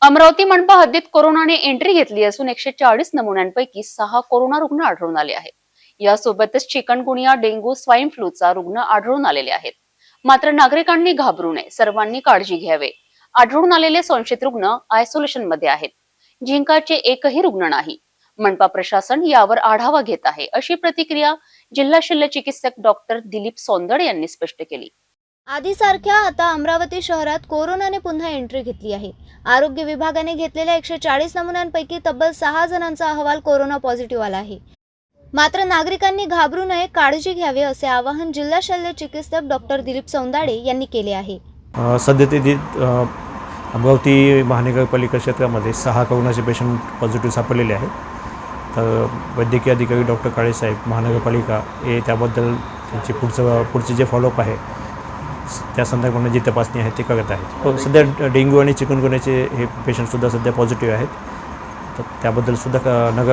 अमरावती मनपा हद्दीत कोरोनाने एंट्री घेतली असून 140 नमुन्यांपैकी 6 कोरोना रुग्ण आढळून आले आहेत. यासोबतच चिकनगुनिया, डेंग्यू, स्वाईन फ्लूचा रुग्ण आढळून आलेले आहेत. मात्र नागरिकांनी घाबरू नये, सर्वांनी काळजी घ्यावे. आढळून आलेले संशयित रुग्ण आयसोलेशन मध्ये आहेत. झिंकाचे एकही रुग्ण नाही. मनपा प्रशासन यावर आढावा घेत आहे, अशी प्रतिक्रिया जिल्हा शल्य चिकित्सक डॉक्टर दिलीप सोंदडे यांनी स्पष्ट केली. आधीसारख्या आता अमरावती शहरात कोरोनाने पुन्हा एंट्री घेतली आहे. आरोग्य विभागाने घेतलेल्या 140 नमुन्यांपैकी तब्बल 6 जणांचा अहवाल कोरोना पॉझिटिव्ह आला आहे. मात्र नागरिकांनी घाबरू नये, काळजी घ्यावी असे आवाहन जिल्हा शल्य चिकित्सक डॉक्टर दिलीप सोंदाडे यांनी केले आहे. सद्यस्थितीत अमरावती महानगरपालिका क्षेत्रामध्ये 6 कोरोनाचे पेशंट पॉझिटिव्ह सापडलेले आहेत. तर वैद्यकीय अधिकारी डॉक्टर काळेसाहेब महानगरपालिका हे त्याबद्दल त्यांचे पुढचे जे फॉलोअप आहे त्या संदर्भाने जी तपासणी आहे ते करत आहेत. सध्या डेंग्यू आणि चिकनगुन्याचे हे पेशंटसुद्धा सध्या पॉझिटिव्ह आहेत. तर त्याबद्दल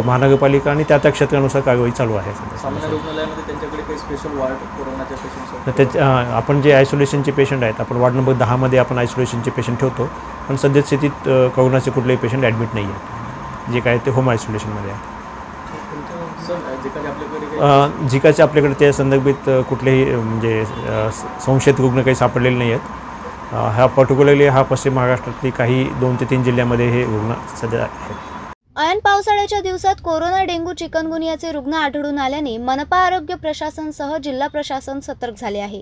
महानगरपालिका आणि त्या क्षेत्रानुसार कारवाई चालू आहे. सामान्य रुग्णालयामध्ये त्यांच्याकडे काही स्पेशल वॉर्ड कोरोनाच्या पेशंट तर त्याच्या आपण जे आयसोलेशनचे पेशंट आहेत, आपण वॉर्ड नंबर 10 आपण आयसोलेशनचे पेशंट ठेवतो. पण सद्यस्थितीत कोरोनाचे कुठलेही पेशंट ॲडमिट नाही आहेत. जे काय ते होम आयसोलेशनमध्ये आहे. झिकाचे आपल्याकडे त्या संदर्भित कुठलेही म्हणजे संशयित रुग्ण काही सापडलेले नाही आहेत. हा पर्टिक्युलरली पश्चिम महाराष्ट्रातली काही 2 ते 3 जिल्ह्यामध्ये हे रुग्ण सध्या आहेत. ऐन पावसाळ्याच्या दिवसात कोरोना, डेंग्यू, चिकनगुनियाचे रुग्ण आढळून आल्याने मनपा आरोग्य प्रशासनासह जिल्हा प्रशासन सतर्क झाले आहे.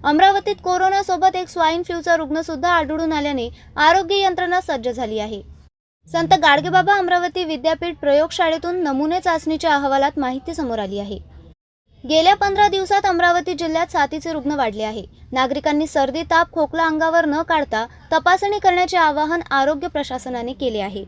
अमरावतीत कोरोनासोबत एक स्वाईन फ्लूचा रुग्ण सुद्धा आढळून आल्याने आरोग्य यंत्रणा सज्ज झाली आहे. संत गाडगेबाबा अमरावती विद्यापीठ प्रयोगशाळेतून नमुने चाचणीच्या अहवालात माहिती समोर आली आहे. गेल्या 15 दिवसात अमरावती जिल्ह्यात साथीचे रुग्ण वाढले आहे. नागरिकांनी सर्दी, ताप, खोकला अंगावर न काढता तपासणी करण्याचे आवाहन आरोग्य प्रशासनाने केले आहे.